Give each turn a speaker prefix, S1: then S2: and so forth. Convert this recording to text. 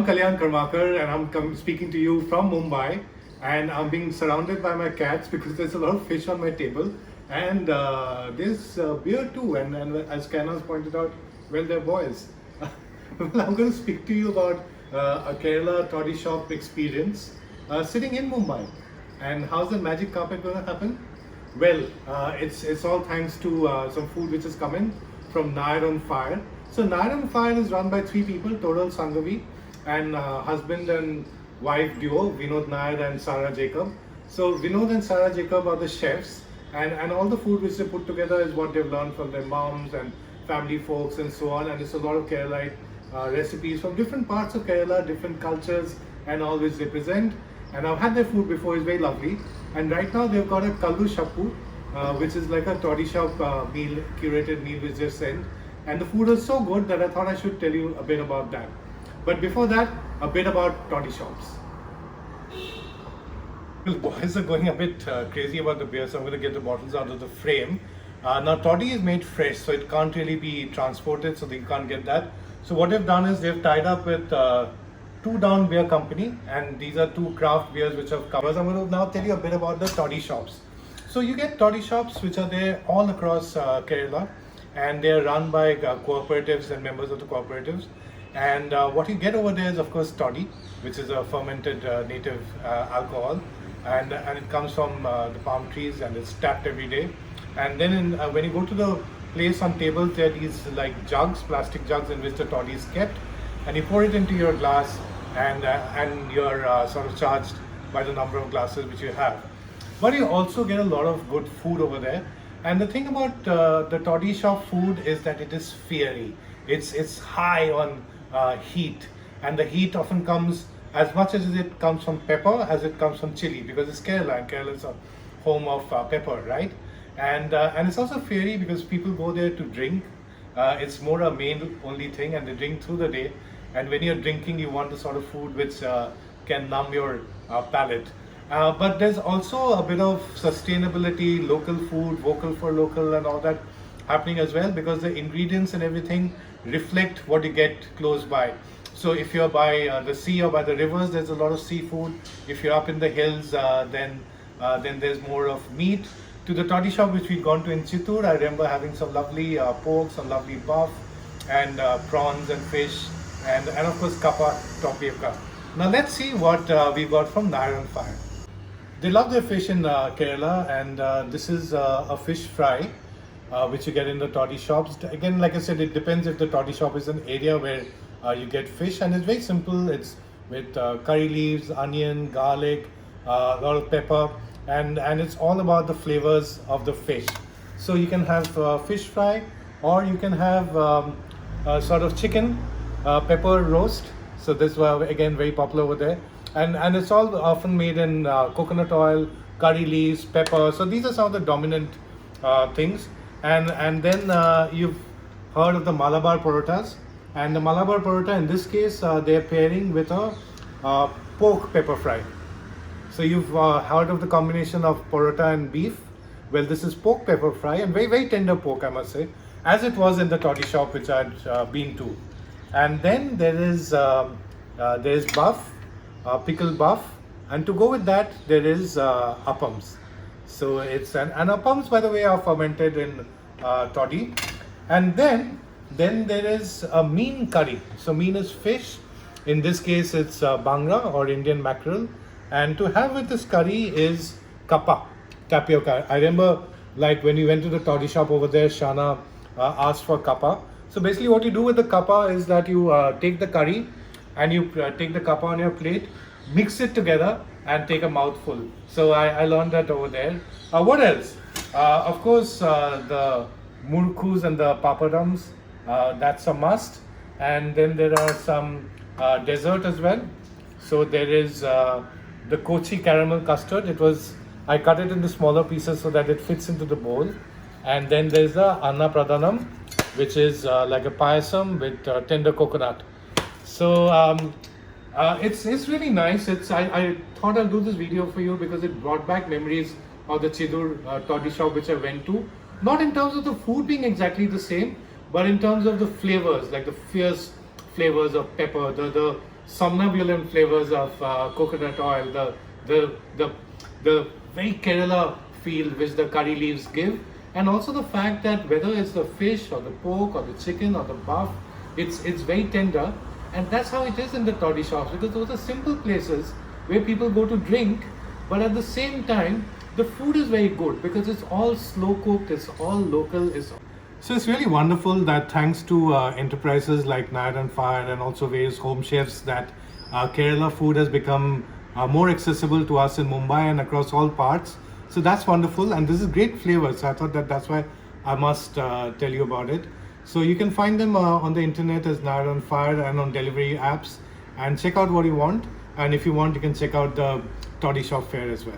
S1: Kalyan Karmakar and I'm speaking to you from Mumbai, and I'm being surrounded by my cats because there's a lot of fish on my table, and there's beer too, and as Kana's pointed out, well, they're boys. Well, I'm going to speak to you about a Kerala toddy shop experience sitting in Mumbai. And how's the magic carpet going to happen? Well, it's all thanks to some food which has come in from Nair on Fire. So Nair on Fire is run by 3 people, Total Sangavi, and husband and wife duo, Vinod Nair and Sarah Jacob. So Vinod and Sarah Jacob are the chefs, and all the food which they put together is what they've learned from their moms and family folks and so on. And it's a lot of Kerala recipes from different parts of Kerala, different cultures, and all which they present. And I've had their food before, it's very lovely. And right now they've got a Kallu Shaappu, which is like a toddy shop meal, curated meal which they've sent. And the food was so good that I thought I should tell you a bit about that. But before that, a bit about toddy shops. Well, boys are going a bit crazy about the beer, so I'm going to get the bottles out of the frame. Now, toddy is made fresh, so it can't really be transported, so they can't get that. So what they've done is they've tied up with 2 Down Beer Company, and these are 2 craft beers which have come. I'm going to now tell you a bit about the toddy shops. So you get toddy shops which are there all across Kerala, and they are run by cooperatives and members of the cooperatives. And what you get over there is, of course, toddy, which is a fermented native alcohol, and it comes from the palm trees, and it's tapped every day. And then when you go to the place on tables, there are these like jugs, plastic jugs in which the toddy is kept, and you pour it into your glass, and you're sort of charged by the number of glasses which you have. But you also get a lot of good food over there. And the thing about the toddy shop food is that it is fiery. It's high on heat, and the heat often comes as much as it comes from pepper as it comes from chili, because it's Kerala, and Kerala is a home of pepper, right? And it's also fiery because people go there to drink. It's more a main only thing, and they drink through the day. And when you're drinking, you want the sort of food which can numb your palate. But there's also a bit of sustainability, local food, vocal for local, and all that happening as well, because the ingredients and everything reflect what you get close by. So if you're by the sea or by the rivers, there's a lot of seafood. If you're up in the hills, then there's more of meat. To the toddy shop which we'd gone to in Chitoor, I remember having some lovely pork, some lovely buff, and prawns and fish, and of course kappa, tapioca. Now let's see what we got from Nair on Fire. They love their fish in Kerala, and this is a fish fry which you get in the toddy shops. Again, like I said, it depends if the toddy shop is an area where you get fish, and it's very simple. It's with curry leaves, onion, garlic, a lot of pepper, and it's all about the flavors of the fish. So you can have fish fry, or you can have sort of chicken pepper roast. So this was again very popular over there, and it's all often made in coconut oil, curry leaves, pepper. So these are some of the dominant things. And then you've heard of the Malabar porottas, and the Malabar porota in this case they're pairing with a pork pepper fry. So you've heard of the combination of porota and beef. Well, this is pork pepper fry, and very, very tender pork, I must say, as it was in the toddy shop which I'd been to. And then there is buff, pickled buff, and to go with that there is appams. So it's and appams, by the way, are fermented in toddy. And then there is a mean curry. So mean is fish. In this case, it's bangra or Indian mackerel. And to have with this curry is kappa, tapioca. I remember, like when we went to the toddy shop over there, Shana asked for kappa. So basically what you do with the kappa is that you take the curry and you take the kappa on your plate, mix it together and take a mouthful. So I learned that over there. What else? Of course, the murkus and the papadums, that's a must. And then there are some dessert as well. So there is the Kochi caramel custard. I cut it into smaller pieces so that it fits into the bowl. And then there's the Anna Pradhanam, which is like a payasam with tender coconut. So it's really nice. I thought I'll do this video for you because it brought back memories of the Chitoor toddy shop which I went to. Not in terms of the food being exactly the same, but in terms of the flavors, like the fierce flavors of pepper, the somnambulant flavors of coconut oil, the the the very Kerala feel which the curry leaves give, and also the fact that whether it's the fish or the pork or the chicken or the buff, it's very tender, and that's how it is in the toddy shops, because those are simple places where people go to drink, but at the same time the food is very good because it's all slow cooked, it's all local, so it's really wonderful that thanks to enterprises like Nair and Fire and also various home chefs that Kerala food has become more accessible to us in Mumbai and across all parts. So that's wonderful, and this is great flavor. So I thought that that's why I must tell you about it. So you can find them on the internet as Nair on Fire and on delivery apps, and check out what you want. And if you want, you can check out the Toddy Shop Fair as well.